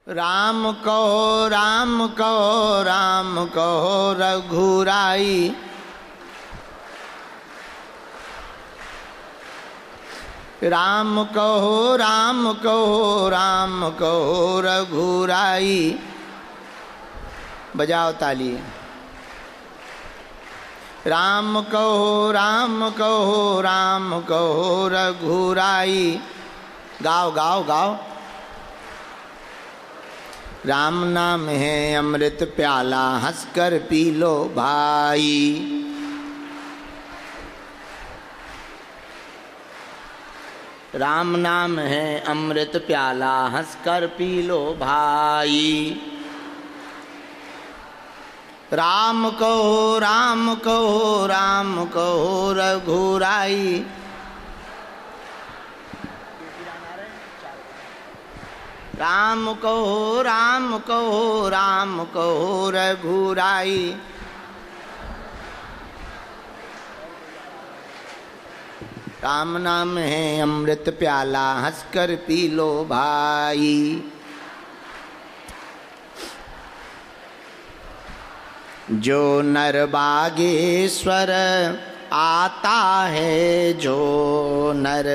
राम कहो राम कहो राम कहो रघुराई। राम कहो राम कहो राम कहो रघुराई। बजाओ ताली। राम कहो राम कहो राम कहो रघुराई। गाओ गाओ गाओ। राम नाम है अमृत प्याला हंसकर पी लो भाई। राम नाम है अमृत प्याला हंसकर पी लो भाई। राम कहो राम कहो राम कहो रघुराई। राम कहो राम कहो राम कहो रघुराई। राम नाम है अमृत प्याला हंसकर पी लो भाई। जो नर बागेश्वर आता है, जो नर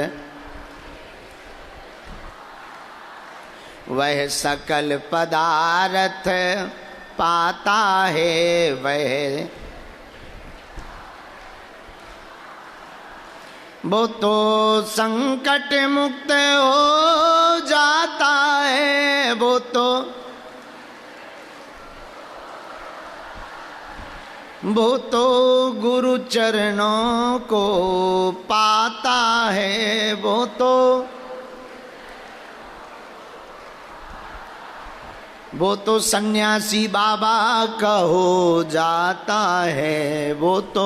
वह सकल पदार्थ पाता है। वह वो तो संकट मुक्त हो जाता है। वो तो गुरु चरणों को पाता है। वो तो सन्यासी बाबा का हो जाता है। वो तो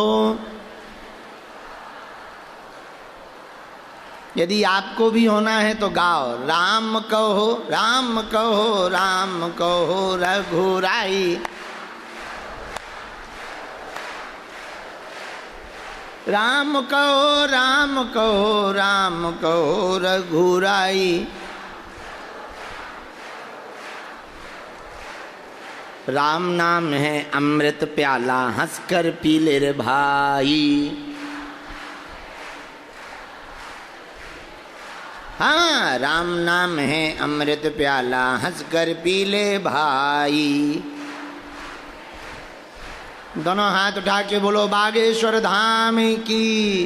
यदि आपको भी होना है तो गाओ। राम कहो राम कहो राम कहो रघुराई। राम कहो राम कहो राम कहो रघुराई। राम नाम है अमृत प्याला हंसकर पी ले रे भाई। हाँ, राम नाम है अमृत प्याला हंसकर पी ले भाई। दोनों हाथ उठा के बोलो बागेश्वर धाम की,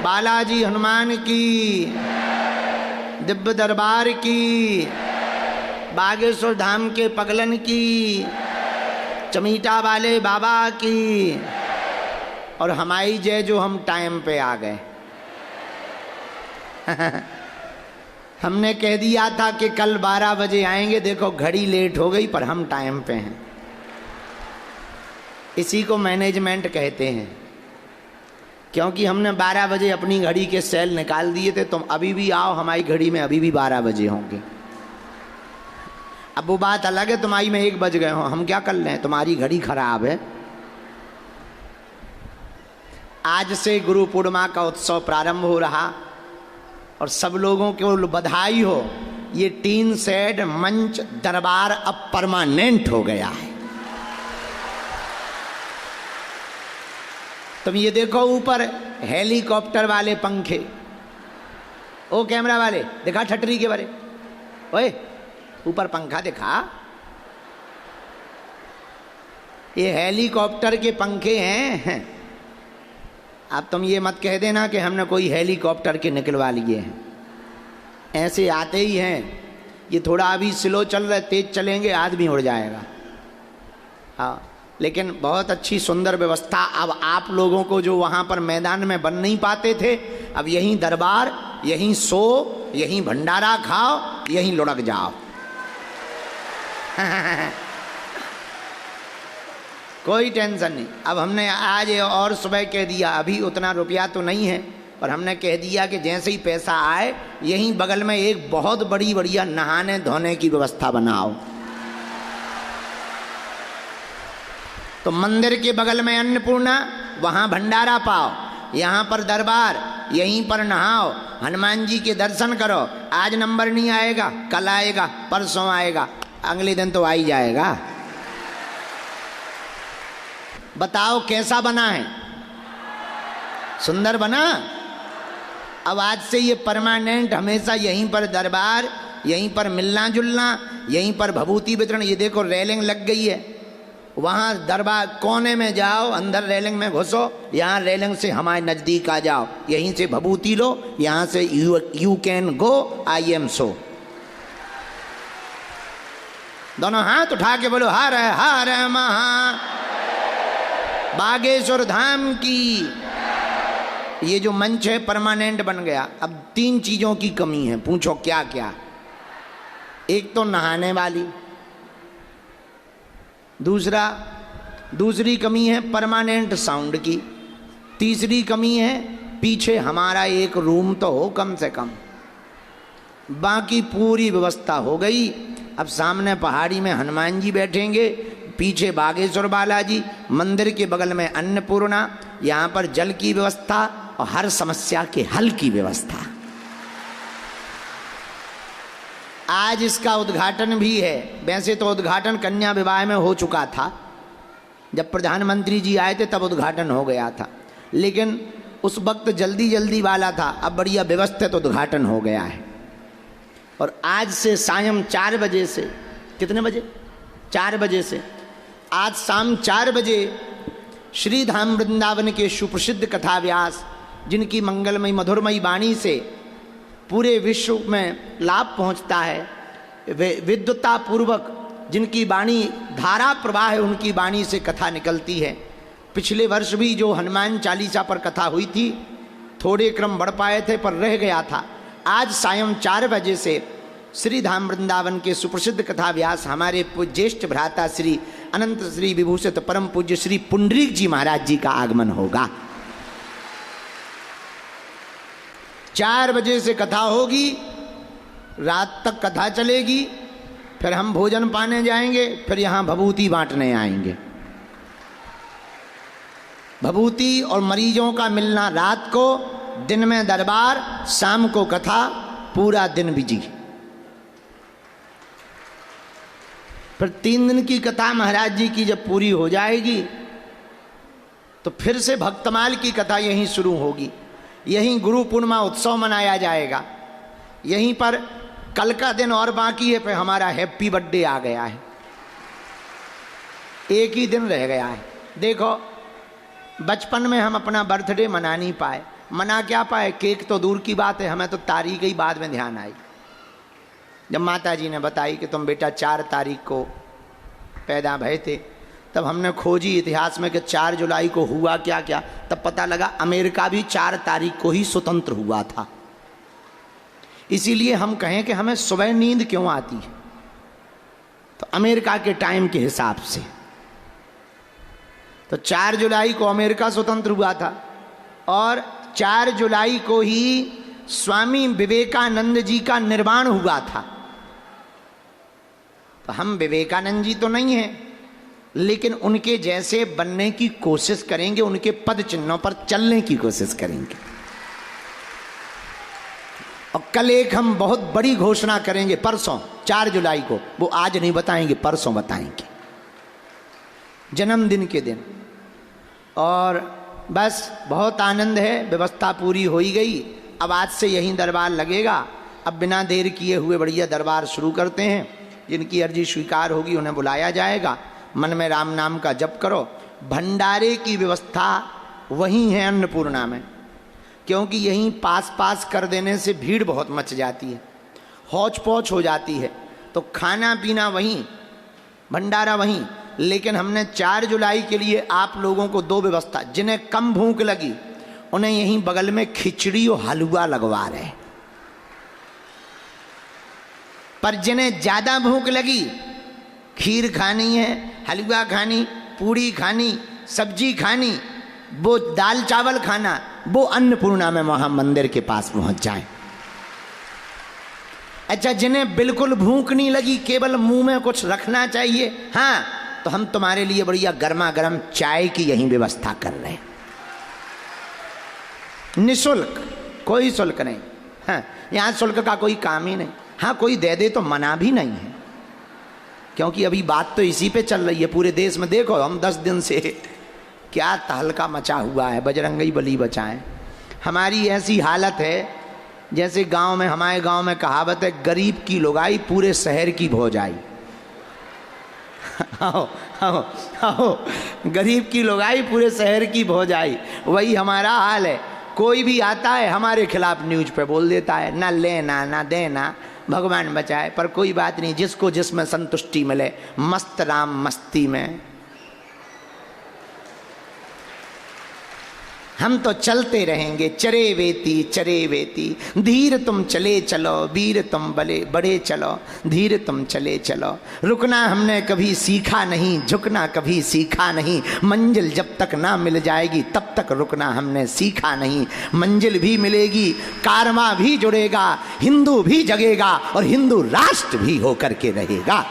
बालाजी हनुमान की, दिव्य दरबार की, बागेश्वर धाम के पगलन की, चमीटा वाले बाबा की। और हमारी जय जो हम टाइम पे आ गए। हमने कह दिया था कि कल 12 बजे आएंगे, देखो घड़ी लेट हो गई पर हम टाइम पे हैं। इसी को मैनेजमेंट कहते हैं। क्योंकि हमने 12 बजे अपनी घड़ी के सेल निकाल दिए थे। तुम अभी भी आओ, हमारी घड़ी में अभी भी 12 बजे होंगे। अब वो बात अलग है, तुम्हारी में 1 बज गए हो, हम क्या कर लें, तुम्हारी घड़ी खराब है। आज से गुरु पूर्णिमा का उत्सव प्रारंभ हो रहा और सब लोगों को बधाई हो। ये टीन शेड मंच दरबार अब परमानेंट हो गया है। तुम ये देखो ऊपर हेलीकॉप्टर वाले पंखे। ओ कैमरा वाले दिखा ठटरी के बारे। ओए ऊपर पंखा दिखा। ये हेलीकॉप्टर के पंखे हैं। अब तुम ये मत कह देना कि हमने कोई हेलीकॉप्टर के निकलवा लिए हैं। ऐसे आते ही हैं। ये थोड़ा अभी स्लो चल रहा है, तेज चलेंगे आदमी उड़ जाएगा। हाँ, लेकिन बहुत अच्छी सुंदर व्यवस्था। अब आप लोगों को जो वहाँ पर मैदान में बन नहीं पाते थे, अब यहीं दरबार, यहीं सो, यहीं भंडारा खाओ, यहीं लुढ़क जाओ। कोई टेंशन नहीं। अब हमने आज और सुबह कह दिया, अभी उतना रुपया तो नहीं है, पर हमने कह दिया कि जैसे ही पैसा आए यहीं बगल में एक बहुत बड़ी बढ़िया नहाने धोने की व्यवस्था बनाओ। तो मंदिर के बगल में अन्नपूर्णा, वहाँ भंडारा पाओ। यहाँ पर दरबार, यहीं पर नहाओ, हनुमान जी के दर्शन करो। आज नंबर नहीं आएगा, कल आएगा, परसों आएगा, अगले दिन तो आ ही जाएगा। बताओ कैसा बना है? सुंदर बना। अब आज से ये परमानेंट हमेशा यहीं पर दरबार, यहीं पर मिलना जुलना, यहीं पर भभूति वितरण। ये देखो रेलिंग लग गई है, वहाँ दरबार कोने में जाओ, अंदर रेलिंग में घुसो, यहाँ रेलिंग से हमारे नज़दीक आ जाओ, यहीं से भभूति लो, यहाँ से you can go, I am so. दोनों हाथ उठा के बोलो हर हर महा बागेश्वर धाम की। ये जो मंच है परमानेंट बन गया। अब 3 चीज़ों की कमी है, पूछो क्या क्या? एक तो नहाने वाली, दूसरी कमी है परमानेंट साउंड की, तीसरी कमी है पीछे हमारा एक रूम तो हो कम से कम। बाकी पूरी व्यवस्था हो गई। अब सामने पहाड़ी में हनुमान जी बैठेंगे, पीछे बागेश्वर बालाजी, मंदिर के बगल में अन्नपूर्णा, यहाँ पर जल की व्यवस्था और हर समस्या के हल की व्यवस्था। आज इसका उद्घाटन भी है। वैसे तो उद्घाटन कन्या विवाह में हो चुका था, जब प्रधानमंत्री जी आए थे तब उद्घाटन हो गया था, लेकिन उस वक्त जल्दी वाला था। अब बढ़िया व्यवस्थित उद्घाटन हो गया है। और आज से सायं 4 बजे से, कितने बजे? 4 बजे से आज शाम 4 बजे श्री धाम वृंदावन के सुप्रसिद्ध कथा व्यास, जिनकी मंगलमयी मधुरमयी वाणी से पूरे विश्व में लाभ पहुंचता है, विद्वता पूर्वक जिनकी वाणी धारा प्रवाह है, उनकी वाणी से कथा निकलती है। पिछले वर्ष भी जो हनुमान चालीसा पर कथा हुई थी, थोड़े क्रम बढ़ पाए थे पर रह गया था। आज सायं 4 बजे से श्री धाम वृंदावन के सुप्रसिद्ध कथा व्यास हमारे ज्येष्ठ भ्राता श्री अनंत श्री विभूषित परम पूज्य श्री पुंडरीक जी महाराज जी का आगमन होगा। 4 बजे से कथा होगी, रात तक कथा चलेगी, फिर हम भोजन पाने जाएंगे, फिर यहाँ भभूति बांटने आएंगे। भभूति और मरीजों का मिलना रात को, दिन में दरबार, शाम को कथा, पूरा दिन बिजी। फिर 3 दिन की कथा महाराज जी की जब पूरी हो जाएगी तो फिर से भक्तमाल की कथा यहीं शुरू होगी। यहीं गुरु पूर्णिमा उत्सव मनाया जाएगा। यहीं पर कल का दिन और बाकी है, फिर हमारा हैप्पी बर्थडे आ गया है। एक ही दिन रह गया है। देखो, बचपन में हम अपना बर्थडे मना नहीं पाए, मना क्या पाए, केक तो दूर की बात है, हमें तो तारीख ही बाद में ध्यान आई। जब माता जी ने बताई कि तुम बेटा 4 तारीख को पैदा भए थे, तब हमने खोजी इतिहास में कि 4 जुलाई को हुआ क्या क्या। तब पता लगा अमेरिका भी 4 तारीख को ही स्वतंत्र हुआ था। इसीलिए हम कहें कि हमें सुबह नींद क्यों आती है, तो अमेरिका के टाइम के हिसाब से तो 4 जुलाई को अमेरिका स्वतंत्र हुआ था। और 4 जुलाई को ही स्वामी विवेकानंद जी का निर्वाण हुआ था। तो हम विवेकानंद जी तो नहीं हैं, लेकिन उनके जैसे बनने की कोशिश करेंगे, उनके पद चिन्हों पर चलने की कोशिश करेंगे। और कल एक हम बहुत बड़ी घोषणा करेंगे, परसों 4 जुलाई को, वो आज नहीं बताएंगे, परसों बताएंगे, जन्मदिन के दिन। और बस बहुत आनंद है, व्यवस्था पूरी हो ही गई। अब आज से यहीं दरबार लगेगा। अब बिना देर किए हुए बढ़िया दरबार शुरू करते हैं। जिनकी अर्जी स्वीकार होगी उन्हें बुलाया जाएगा। मन में राम नाम का जप करो। भंडारे की व्यवस्था वहीं है अन्नपूर्णा में, क्योंकि यहीं पास कर देने से भीड़ बहुत मच जाती है, हौच पौच हो जाती है। तो खाना पीना वहीं, भंडारा वहीं। लेकिन हमने 4 जुलाई के लिए आप लोगों को 2 व्यवस्था, जिन्हें कम भूख लगी उन्हें यहीं बगल में खिचड़ी और हलवा लगवा रहे, पर जिन्हें ज़्यादा भूख लगी, खीर खानी है, हलवा खानी, पूड़ी खानी, सब्जी खानी, वो दाल चावल खाना, वो अन्नपूर्णा में वहाँ मंदिर के पास पहुँच जाएं। अच्छा, जिन्हें बिल्कुल भूख नहीं लगी, केवल मुंह में कुछ रखना चाहिए, हाँ, तो हम तुम्हारे लिए बढ़िया गर्मा गर्म चाय की यहीं व्यवस्था कर रहे हैं, निःशुल्क। कोई शुल्क नहीं। हाँ, यहाँ शुल्क का कोई काम ही नहीं। हाँ, कोई दे दे तो मना भी नहीं है, क्योंकि अभी बात तो इसी पे चल रही है पूरे देश में। देखो हम 10 दिन से क्या तहलका मचा हुआ है, बजरंगी बली बचाएं। हमारी ऐसी हालत है जैसे गांव में, हमारे गांव में कहावत है, गरीब की लुगाई पूरे शहर की भौजाई। आओ आओ आओ, गरीब की लुगाई पूरे शहर की भौजाई, वही हमारा हाल है। कोई भी आता है हमारे खिलाफ न्यूज पे बोल देता है, ना लेना ना देना, भगवान बचाए। पर कोई बात नहीं, जिसको जिसमें संतुष्टि मिले, मस्त राम मस्ती में। हम तो चलते रहेंगे चरे वेती, धीर तुम चले चलो, वीर तुम बड़े चलो, धीर तुम चले चलो। रुकना हमने कभी सीखा नहीं, झुकना कभी सीखा नहीं, मंजिल जब तक ना मिल जाएगी तब तक रुकना हमने सीखा नहीं। मंजिल भी मिलेगी, कारवां भी जुड़ेगा, हिंदू भी जगेगा और हिंदू राष्ट्र भी होकर के रहेगा।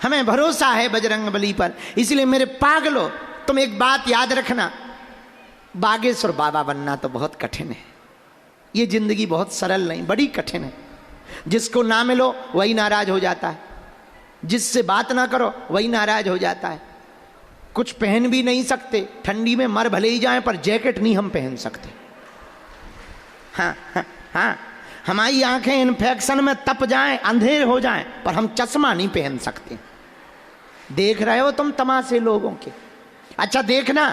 हमें भरोसा है बजरंगबली पर। इसलिए मेरे पागलों, तुम एक बात याद रखना, बागेश्वर बाबा बनना तो बहुत कठिन है। ये जिंदगी बहुत सरल नहीं, बड़ी कठिन है। जिसको ना मिलो वही नाराज हो जाता है, जिससे बात ना करो वही नाराज हो जाता है। कुछ पहन भी नहीं सकते, ठंडी में मर भले ही जाएं पर जैकेट नहीं हम पहन सकते। हाँ हाँ हाँ, हमारी आंखें इन्फेक्शन में तप जाएं, अंधेर हो जाएं, पर हम चश्मा नहीं पहन सकते। देख रहे हो तुम तमाशे लोगों के। अच्छा देखना,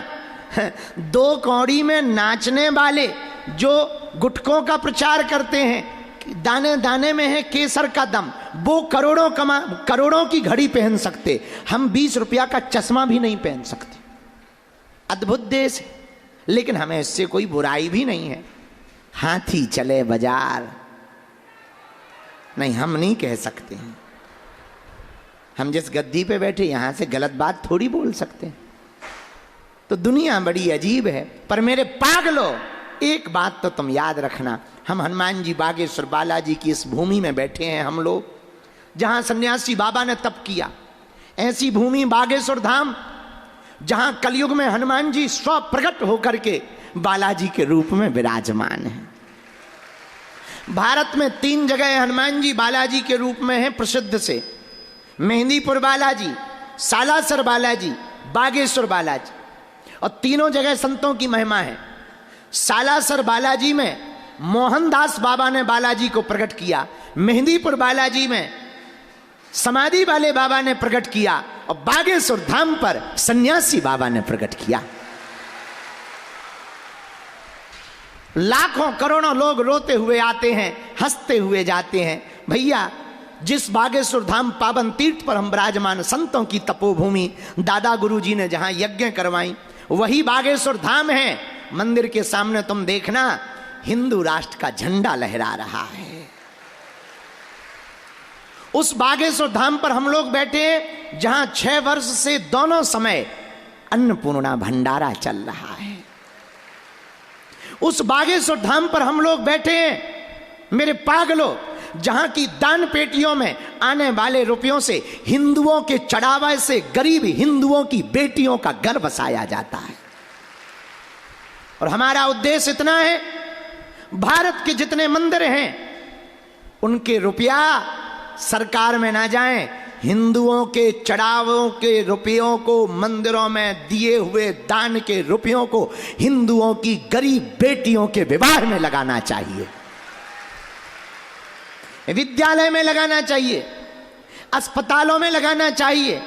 2 कौड़ी में नाचने वाले जो गुटकों का प्रचार करते हैं, दाने दाने में है केसर का दम, वो करोड़ों की घड़ी पहन सकते, हम 20 रुपया का चश्मा भी नहीं पहन सकते। अद्भुत देश है, लेकिन हमें इससे कोई बुराई भी नहीं है। हाथी चले बाजार नहीं, हम नहीं कह सकते हैं। हम जिस गद्दी पे बैठे यहां से गलत बात थोड़ी बोल सकते हैं। तो दुनिया बड़ी अजीब है। पर मेरे पागलों, एक बात तो तुम याद रखना, हम हनुमान जी बागेश्वर बालाजी की इस भूमि में बैठे हैं हम लोग, जहां सन्यासी बाबा ने तप किया। ऐसी भूमि बागेश्वर धाम, जहां कलयुग में हनुमान जी स्व प्रकट होकर के बालाजी के रूप में विराजमान है। भारत में 3 जगह हनुमान जी बालाजी के रूप में है प्रसिद्ध से, मेहंदीपुर बालाजी, सालासर बालाजी, बागेश्वर बालाजी। और तीनों जगह संतों की महिमा है। सालासर बालाजी में मोहनदास बाबा ने बालाजी को प्रकट किया, मेहंदीपुर बालाजी में समाधि वाले बाबा ने प्रकट किया, और बागेश्वर धाम पर सन्यासी बाबा ने प्रकट किया। लाखों करोड़ों लोग रोते हुए आते हैं, हंसते हुए जाते हैं। भैया, जिस बागेश्वर धाम पावन तीर्थ पर हम विराजमान, संतों की तपोभूमि, दादा गुरुजी ने जहां यज्ञ करवाई, वही बागेश्वर धाम है। मंदिर के सामने तुम देखना, हिंदू राष्ट्र का झंडा लहरा रहा है। उस बागेश्वर धाम पर हम लोग बैठे, जहां 6 वर्ष से दोनों समय अन्नपूर्णा भंडारा चल रहा है। उस बागेश्वर धाम पर हम लोग बैठे हैं मेरे पागलों, जहां की दान पेटियों में आने वाले रुपयों से हिंदुओं के चढ़ावे से गरीब हिंदुओं की बेटियों का घर बसाया जाता है। और हमारा उद्देश्य इतना है, भारत के जितने मंदिर हैं उनके रुपया सरकार में ना जाएं, हिंदुओं के चढ़ावों के रुपयों को, मंदिरों में दिए हुए दान के रुपयों को हिंदुओं की गरीब बेटियों के विवाह में लगाना चाहिए, विद्यालय में लगाना चाहिए, अस्पतालों में लगाना चाहिए।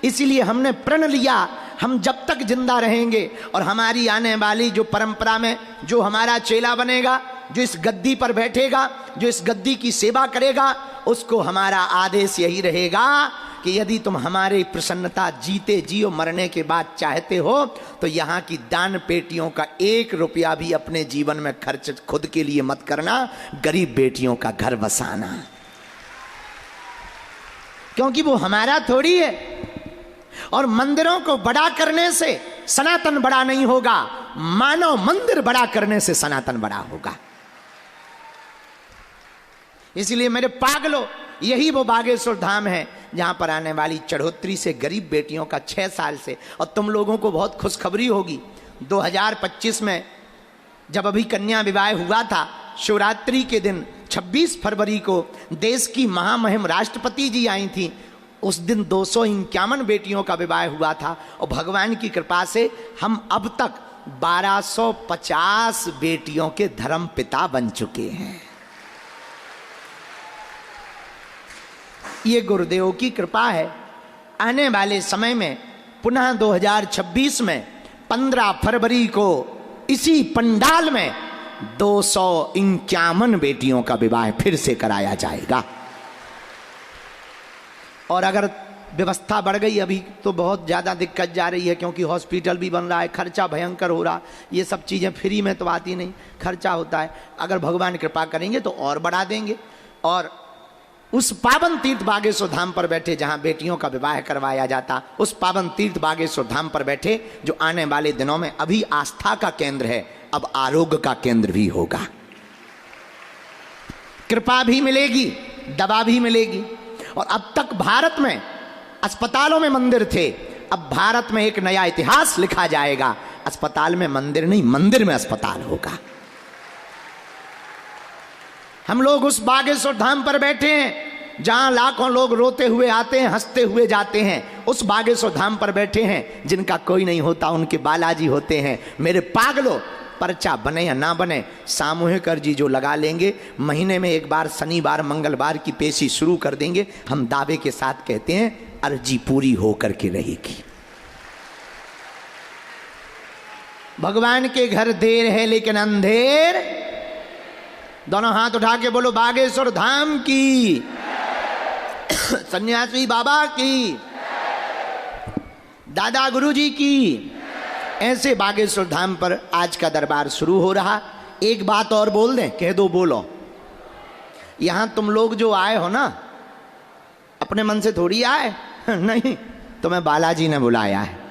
इसीलिए हमने प्रण लिया, हम जब तक जिंदा रहेंगे और हमारी आने वाली जो परंपरा में जो हमारा चेला बनेगा, जो इस गद्दी पर बैठेगा, जो इस गद्दी की सेवा करेगा, उसको हमारा आदेश यही रहेगा कि यदि तुम हमारी प्रसन्नता जीते जियो मरने के बाद चाहते हो तो यहाँ की दान पेटियों का 1 रुपया भी अपने जीवन में खर्च खुद के लिए मत करना, गरीब बेटियों का घर बसाना, क्योंकि वो हमारा थोड़ी है। और मंदिरों को बड़ा करने से सनातन बड़ा नहीं होगा, मानव मंदिर बड़ा करने से सनातन बड़ा होगा। इसलिए मेरे पागलों, यही वो बागेश्वर धाम है जहां पर आने वाली चढ़ोतरी से गरीब बेटियों का 6 साल से, और तुम लोगों को बहुत खुशखबरी होगी, 2025 में जब अभी कन्या विवाह हुआ था, शिवरात्रि के दिन 26 फरवरी को देश की महामहिम राष्ट्रपति जी आई थी। उस दिन 251 बेटियों का विवाह हुआ था और भगवान की कृपा से हम अब तक 1250 बेटियों के धर्म पिता बन चुके हैं। ये गुरुदेव की कृपा है। आने वाले समय में पुनः 2026 में 15 फरवरी को इसी पंडाल में 251 बेटियों का विवाह फिर से कराया जाएगा। और अगर व्यवस्था बढ़ गई, अभी तो बहुत ज़्यादा दिक्कत जा रही है क्योंकि हॉस्पिटल भी बन रहा है, खर्चा भयंकर हो रहा। ये सब चीज़ें फ्री में तो आती नहीं, खर्चा होता है। अगर भगवान कृपा करेंगे तो और बढ़ा देंगे। और उस पावन तीर्थ बागेश्वर धाम पर बैठे जहां बेटियों का विवाह करवाया जाता, उस पावन तीर्थ बागेश्वर धाम पर बैठे जो आने वाले दिनों में अभी आस्था का केंद्र है, अब आरोग्य का केंद्र भी होगा। कृपा भी मिलेगी, दवा भी मिलेगी। और अब तक भारत में अस्पतालों में मंदिर थे, अब भारत में एक नया इतिहास लिखा जाएगा। अस्पताल में मंदिर नहीं, मंदिर में अस्पताल होगा। हम लोग उस बागेश्वर धाम पर बैठे हैं जहां लाखों लोग रोते हुए आते हैं, हंसते हुए जाते हैं। उस बागेश्वर धाम पर बैठे हैं जिनका कोई नहीं होता, उनके बालाजी होते हैं। मेरे पागलों, पर्चा बने या ना बने, सामूहिक अर्जी जो लगा लेंगे, महीने में एक बार शनिवार मंगलवार की पेशी शुरू कर देंगे। हम दावे के साथ कहते हैं अर्जी पूरी होकर के रहेगी। भगवान के घर देर है लेकिन अंधेर। दोनों हाथ उठा के बोलो बागेश्वर धाम की, सन्यासी बाबा की, दादा गुरुजी की। ऐसे बागेश्वर धाम पर आज का दरबार शुरू हो रहा। एक बात और बोल दें, कह दो, बोलो। यहां तुम लोग जो आए हो ना, अपने मन से थोड़ी आए नहीं, तुम्हें बालाजी ने बुलाया है।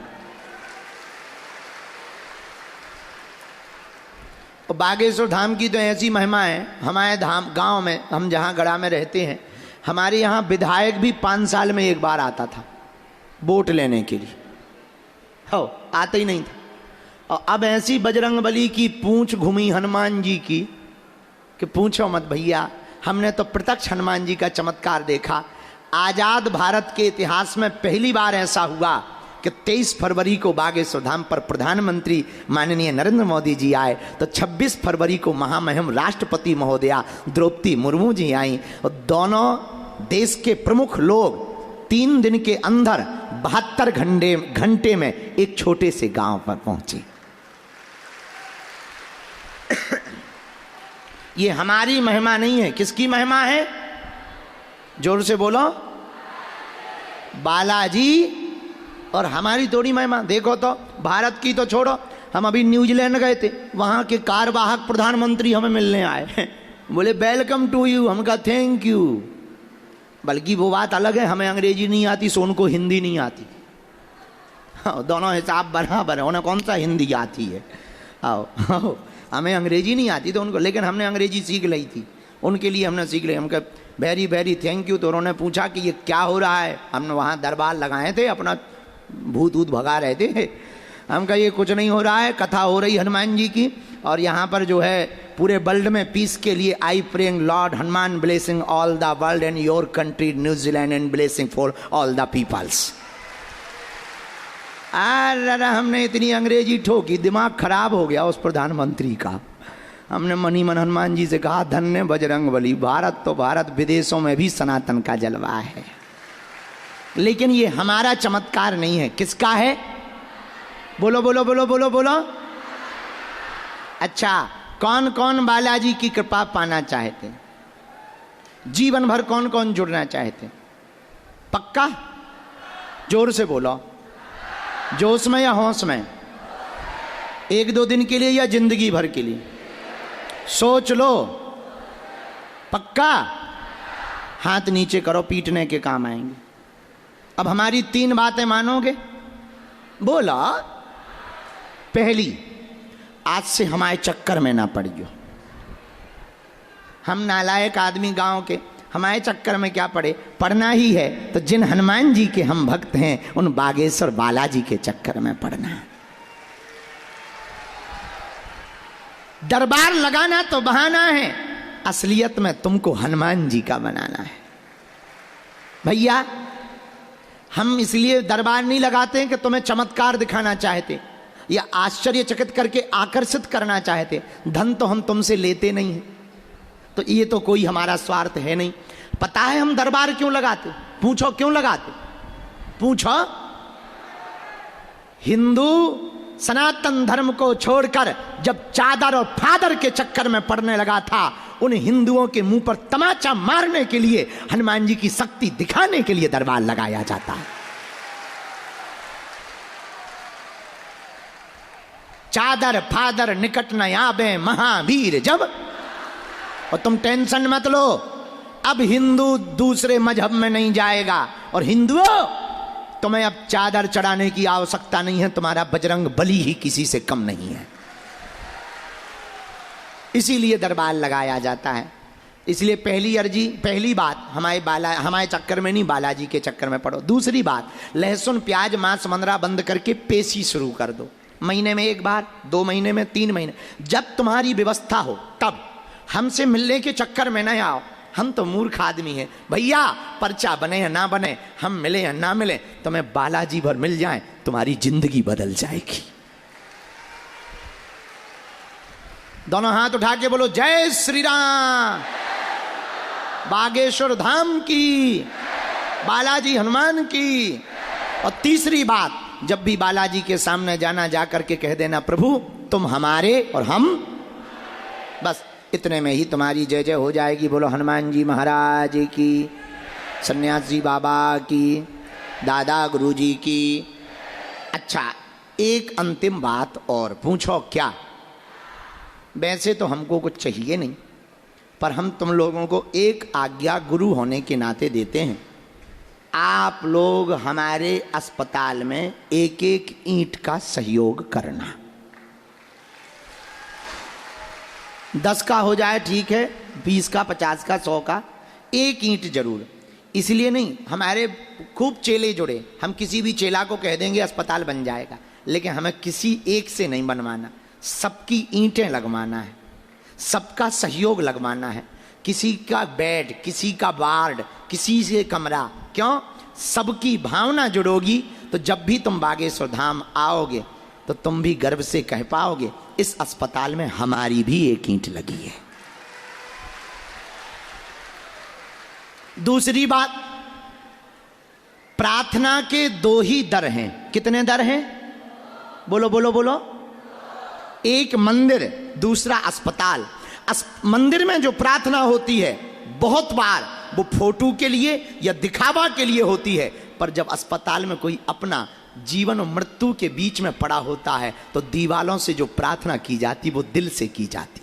बागेश्वर धाम की तो ऐसी महिमा है। हमारे धाम गांव में, हम जहां गढ़ा में रहते हैं, हमारे यहाँ विधायक भी 5 साल में एक बार आता था वोट लेने के लिए। हो, आते ही नहीं था। और अब ऐसी बजरंगबली की पूंछ घूमी हनुमान जी की कि पूछो मत भैया। हमने तो प्रत्यक्ष हनुमान जी का चमत्कार देखा। आजाद भारत के इतिहास में पहली बार ऐसा हुआ कि 23 फरवरी को बागेश्वर धाम पर प्रधानमंत्री माननीय नरेंद्र मोदी जी आए, तो 26 फरवरी को महामहिम राष्ट्रपति महोदया द्रौपदी मुर्मू जी आई। और दोनों देश के प्रमुख लोग 3 दिन के अंदर 72 घंटे में एक छोटे से गांव पर पहुंचे। ये हमारी महिमा नहीं है, किसकी महिमा है? जोर से बोलो, बालाजी। और हमारी थोड़ी महिमा। देखो तो भारत की तो छोड़ो, हम अभी न्यूजीलैंड गए थे, वहां के कार्यवाहक प्रधानमंत्री हमें मिलने आए। बोले वेलकम टू यू। हम कहा थैंक यू। बल्कि वो बात अलग है, हमें अंग्रेजी नहीं आती सो उनको हिंदी नहीं आती। दोनों हिसाब बराबर है। उन्हें कौन सा हिंदी आती है? आओ, हमें अंग्रेजी नहीं आती तो उनको, लेकिन हमने अंग्रेजी सीख ली थी, उनके लिए हमने सीख ली। हम कहा वेरी वेरी थैंक यू। तो उन्होंने पूछा कि ये क्या हो रहा है। हमने वहाँ दरबार लगाए थे, अपना भूत ऊत भगा रहे थे। हम कहा ये कुछ नहीं हो रहा है, कथा हो रही हनुमान जी की। और यहाँ पर जो है पूरे वर्ल्ड में पीस के लिए I praying lord Hanuman blessing all the world and your country New Zealand and blessing for all the peoples. अरे हमने इतनी अंग्रेजी ठोकी, दिमाग खराब हो गया उस प्रधानमंत्री का। हमने मनी मन हनुमान जी से कहा धन्य बजरंगबली। भारत तो भारत, विदेशों में भी सनातन का जलवा है। लेकिन ये हमारा चमत्कार नहीं है, किसका है? बोलो बोलो बोलो बोलो बोलो। अच्छा, कौन कौन बालाजी की कृपा पाना चाहते? जीवन भर कौन कौन जुड़ना चाहते? पक्का? जोर से बोलो। जोश में या होश में? 1-2 दिन के लिए या जिंदगी भर के लिए? सोच लो। पक्का? हाथ नीचे करो, पीटने के काम आएंगे। अब हमारी 3 बातें मानोगे? बोला। पहली, आज से हमारे चक्कर में ना पड़ियो। हम नालायक आदमी गांव के, हमारे चक्कर में क्या पड़े? पढ़ना ही है तो जिन हनुमान जी के हम भक्त हैं उन बागेश्वर बालाजी के चक्कर में पढ़ना है। दरबार लगाना तो बहाना है, असलियत में तुमको हनुमान जी का बनाना है। भैया हम इसलिए दरबार नहीं लगाते हैं कि तुम्हें चमत्कार दिखाना चाहते या आश्चर्यचकित करके आकर्षित करना चाहते। धन तो हम तुमसे लेते नहीं हैं, तो ये तो कोई हमारा स्वार्थ है नहीं। पता है हम दरबार क्यों लगाते? पूछो क्यों लगाते? पूछो। हिंदू सनातन धर्म को छोड़कर जब चादर और फादर के चक्कर में पड़ने लगा था, उन हिंदुओं के मुंह पर तमाचा मारने के लिए, हनुमान जी की शक्ति दिखाने के लिए दरबार लगाया जाता है। चादर फादर निकट न आवे महावीर जब। और तुम टेंशन मत लो, अब हिंदू दूसरे मजहब में नहीं जाएगा। और हिंदुओं, तुम्हें अब चादर चढ़ाने की आवश्यकता नहीं है, तुम्हारा बजरंग बली ही किसी से कम नहीं है। इसीलिए दरबार लगाया जाता है। इसलिए पहली अर्जी, पहली बात, हमारे चक्कर में नहीं, बालाजी के चक्कर में पड़ो। दूसरी बात, लहसुन प्याज मांस मंदरा बंद करके पेशी शुरू कर दो। महीने में एक बार, 2 महीने में, 3 महीने, जब तुम्हारी व्यवस्था हो तब। हमसे मिलने के चक्कर में न आओ, हम तो मूर्ख आदमी हैं। भैया पर्चा बने या ना बने, हम मिले या ना मिले, तुम्हें बालाजी भर मिल जाए, तुम्हारी जिंदगी बदल जाएगी। दोनों हाथ उठा के बोलो जय श्री राम। बागेश्वर धाम की, बालाजी हनुमान की। और तीसरी बात, जब भी बालाजी के सामने जाना, जा करके कह देना प्रभु तुम हमारे और हम, बस इतने में ही तुम्हारी जय जय हो जाएगी। बोलो हनुमान जी महाराज की, सन्यासी बाबा की, दादा गुरु जी की। अच्छा, एक अंतिम बात और। पूछो क्या? वैसे तो हमको कुछ चाहिए नहीं, पर हम तुम लोगों को एक आज्ञा गुरु होने के नाते देते हैं। आप लोग हमारे अस्पताल में एक एक ईंट का सहयोग करना। 10 का हो जाए ठीक है, 20 का, 50 का, 100 का, एक ईंट जरूर। इसलिए नहीं, हमारे खूब चेले जुड़े, हम किसी भी चेला को कह देंगे अस्पताल बन जाएगा, लेकिन हमें किसी एक से नहीं बनवाना, सबकी ईंटें लगवाना है, सबका सहयोग लगवाना है। किसी का बेड, किसी का वार्ड, किसी से कमरा। क्यों? सबकी भावना जुड़ोगी तो जब भी तुम बागेश्वर धाम आओगे तो तुम भी गर्व से कह पाओगे इस अस्पताल में हमारी भी एक ईंट लगी है। दूसरी बात, प्रार्थना के 2 ही दर हैं। कितने दर हैं? बोलो बोलो बोलो। एक मंदिर, दूसरा अस्पताल। मंदिर में जो प्रार्थना होती है बहुत बार वो फोटो के लिए या दिखावा के लिए होती है, पर जब अस्पताल में कोई अपना जीवन और मृत्यु के बीच में पड़ा होता है तो दीवालों से जो प्रार्थना की जाती वो दिल से की जाती।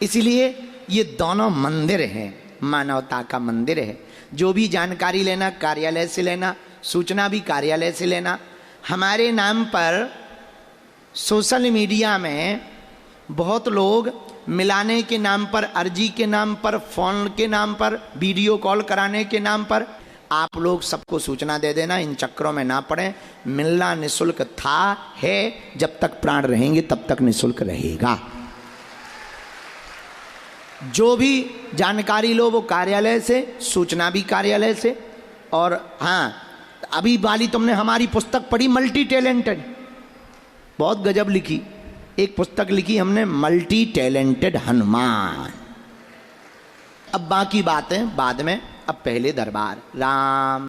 इसलिए ये दोनों मंदिर हैं, मानवता का मंदिर है। जो भी जानकारी लेना कार्यालय से लेना, सूचना भी कार्यालय से लेना। हमारे नाम पर सोशल मीडिया में बहुत लोग मिलाने के नाम पर, अर्जी के नाम पर, फोन के नाम पर, वीडियो कॉल कराने के नाम पर, आप लोग सबको सूचना दे देना, इन चक्करों में ना पड़े। मिलना निःशुल्क था, है, जब तक प्राण रहेंगे तब तक निःशुल्क रहेगा। जो भी जानकारी लो वो कार्यालय से, सूचना भी कार्यालय से। और हाँ, अभी वाली तुमने हमारी पुस्तक पढ़ी मल्टी टैलेंटेड, बहुत गजब लिखी। एक पुस्तक लिखी हमने मल्टी टैलेंटेड हनुमान। अब बाकी बातें बाद में, अब पहले दरबार। राम।